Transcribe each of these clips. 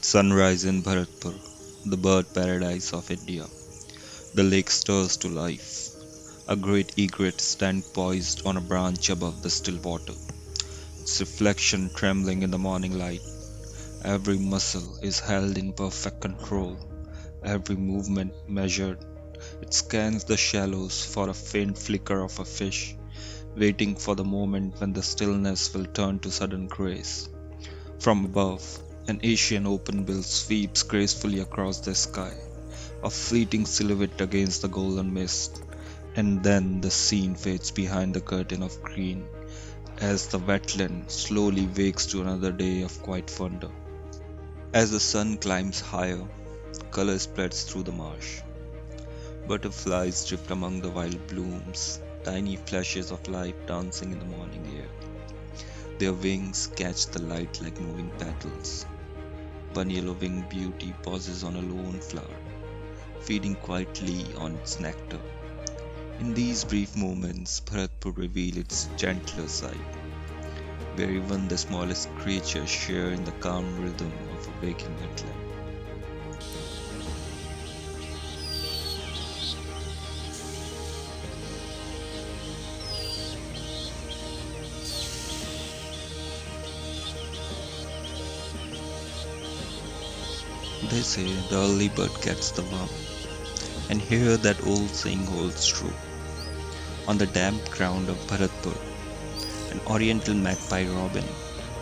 Sunrise in Bharatpur, the bird paradise of India. The lake stirs to life. A great egret stands poised on a branch above the still water, its reflection trembling in the morning light. Every muscle is held in perfect control, every movement measured. It scans the shallows for a faint flicker of a fish, waiting for the moment when the stillness will turn to sudden grace. From above, an Asian open bill sweeps gracefully across the sky, a fleeting silhouette against the golden mist, and then the scene fades behind the curtain of green as the wetland slowly wakes to another day of quiet wonder. As the sun climbs higher, color spreads through the marsh. Butterflies drift among the wild blooms, tiny flashes of life dancing in the morning air. Their wings catch the light like moving petals. One yellow winged beauty pauses on a lone flower, feeding quietly on its nectar. In these brief moments, Bharatpur reveals its gentler side, where even the smallest creatures share in the calm rhythm of a waking wetland. They say the early bird gets the worm, and here that old saying holds true. On the damp ground of Bharatpur, an oriental magpie robin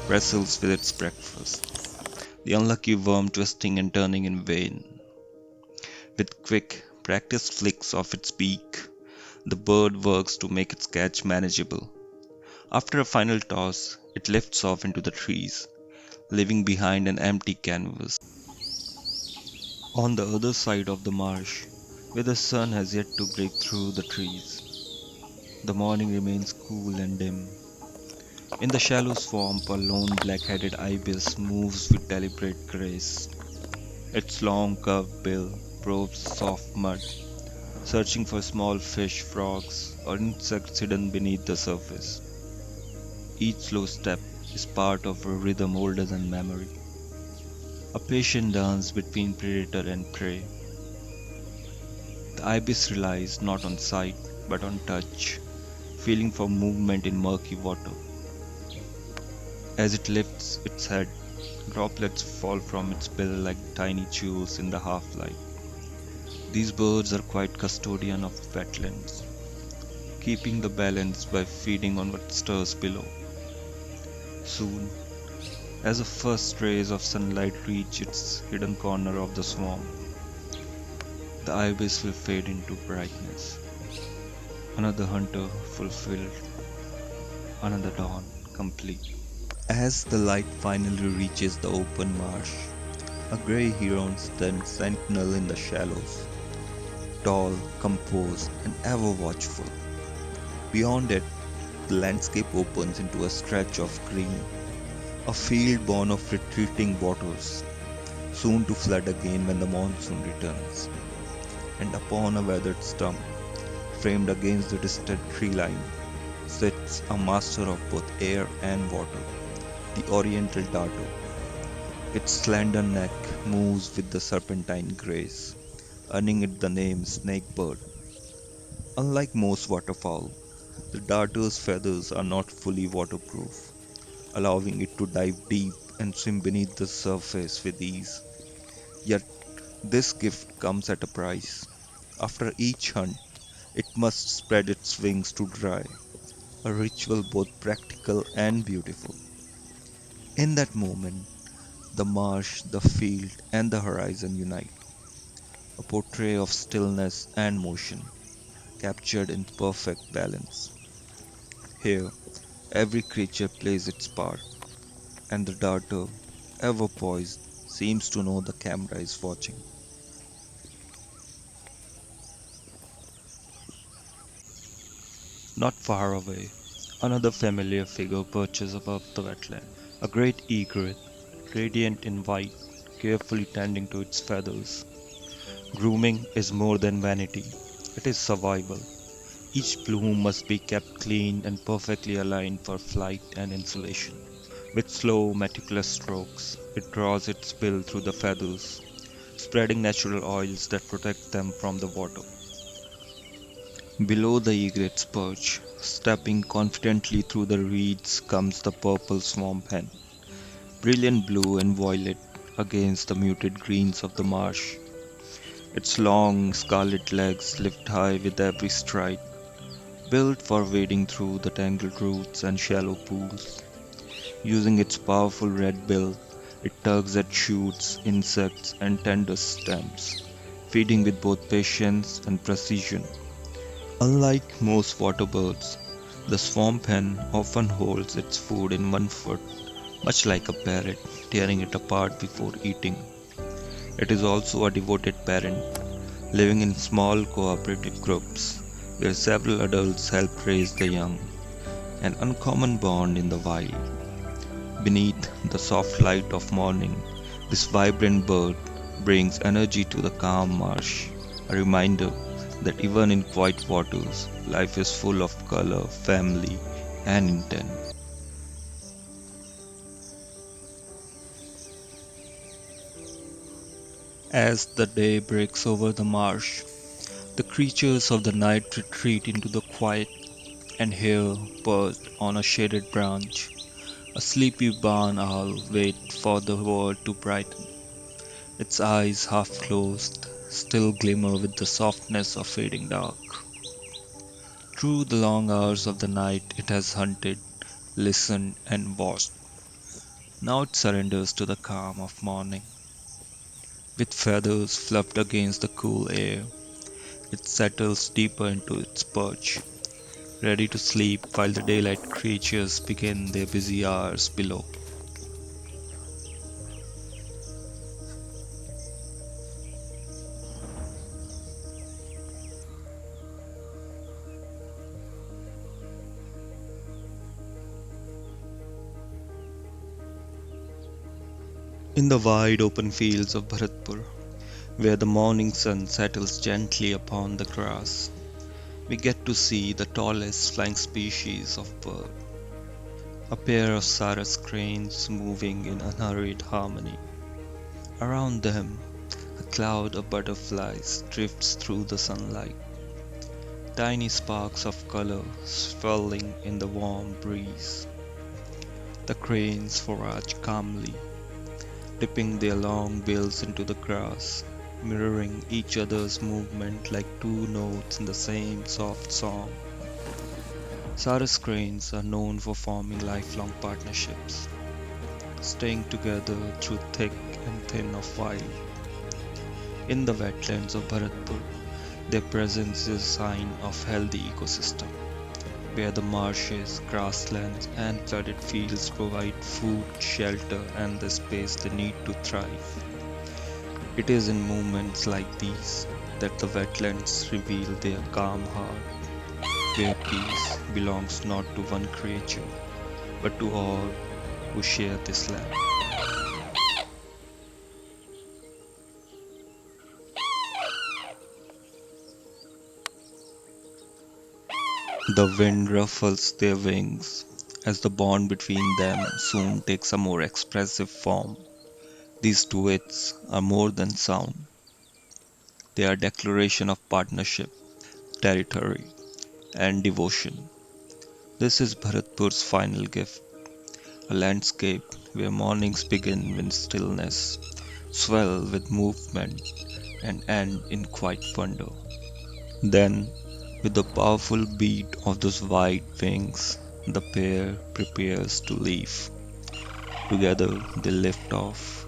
wrestles with its breakfast, the unlucky worm twisting and turning in vain. With quick, practiced flicks of its beak, the bird works to make its catch manageable. After a final toss, it lifts off into the trees, leaving behind an empty canvas. On the other side of the marsh, where the sun has yet to break through the trees, the morning remains cool and dim. In the shallow swamp, a lone black-headed ibis moves with deliberate grace. Its long curved bill probes the soft mud, searching for small fish, frogs, or insects hidden beneath the surface. Each slow step is part of a rhythm older than memory, a patient dance between predator and prey. The ibis relies not on sight but on touch, feeling for movement in murky water. As it lifts its head, droplets fall from its bill like tiny jewels in the half light. These birds are quite custodian of wetlands, keeping the balance by feeding on what stirs below. Soon, as the first rays of sunlight reach its hidden corner of the swamp, the ibis will fade into brightness. Another hunter fulfilled, another dawn complete. As the light finally reaches the open marsh, a grey heron stands sentinel in the shallows, tall, composed, and ever watchful. Beyond it, the landscape opens into a stretch of green, a field born of retreating waters, soon to flood again when the monsoon returns. And upon a weathered stump, framed against the distant tree line, sits a master of both air and water, the Oriental Darter. Its slender neck moves with the serpentine grace, earning it the name snakebird. Unlike most waterfowl, the darter's feathers are not fully waterproof, allowing it to dive deep and swim beneath the surface with ease. Yet, this gift comes at a price. After each hunt, it must spread its wings to dry, a ritual both practical and beautiful. In that moment, the marsh, the field, and the horizon unite, a portrait of stillness and motion, captured in perfect balance. Here, every creature plays its part, and the darter, ever poised, seems to know the camera is watching. Not far away, another familiar figure perches above the wetland. A great egret, radiant in white, carefully tending to its feathers. Grooming is more than vanity, it is survival. Each plume must be kept clean and perfectly aligned for flight and insulation. With slow, meticulous strokes, it draws its bill through the feathers, spreading natural oils that protect them from the water. Below the egret's perch, stepping confidently through the reeds, comes the purple Swamphen, brilliant blue and violet against the muted greens of the marsh. Its long, scarlet legs lift high with every stride, built for wading through the tangled roots and shallow pools. Using its powerful red bill, it tugs at shoots, insects, and tender stems, feeding with both patience and precision. Unlike most water birds, the swamp hen often holds its food in one foot, much like a parrot, tearing it apart before eating. It is also a devoted parent, living in small cooperative groups where several adults help raise the young, an uncommon bond in the wild. Beneath the soft light of morning, this vibrant bird brings energy to the calm marsh, a reminder that even in quiet waters, life is full of color, family, and intent. As the day breaks over the marsh, the creatures of the night retreat into the quiet, and here, perched on a shaded branch, a sleepy barn owl waits for the world to brighten. Its eyes, half closed, still glimmer with the softness of fading dark. Through the long hours of the night it has hunted, listened, and watched. Now it surrenders to the calm of morning. With feathers fluffed against the cool air, it settles deeper into its perch, ready to sleep while the daylight creatures begin their busy hours below. In the wide open fields of Bharatpur, where the morning sun settles gently upon the grass, we get to see the tallest flying species of bird, a pair of Sarus Cranes moving in unhurried harmony. Around them, a cloud of butterflies drifts through the sunlight, tiny sparks of color swirling in the warm breeze. The cranes forage calmly, dipping their long bills into the grass, mirroring each other's movement like two notes in the same soft song. Sarus cranes are known for forming lifelong partnerships, staying together through thick and thin of wild. In the wetlands of Bharatpur, their presence is a sign of healthy ecosystem, where the marshes, grasslands, and flooded fields provide food, shelter, and the space they need to thrive. It is in moments like these that the wetlands reveal their calm heart, where peace belongs not to one creature, but to all who share this land. The wind ruffles their wings as the bond between them soon takes a more expressive form. These duets are more than sound, they are declaration of partnership, territory, and devotion. This is Bharatpur's final gift, a landscape where mornings begin with stillness, swell with movement, and end in quiet wonder. Then, with the powerful beat of those white wings, the pair prepares to leave. Together they lift off,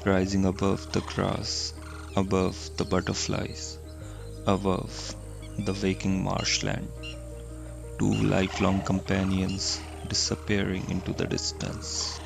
rising above the grass, above the butterflies, above the waking marshland. Two lifelong companions disappearing into the distance.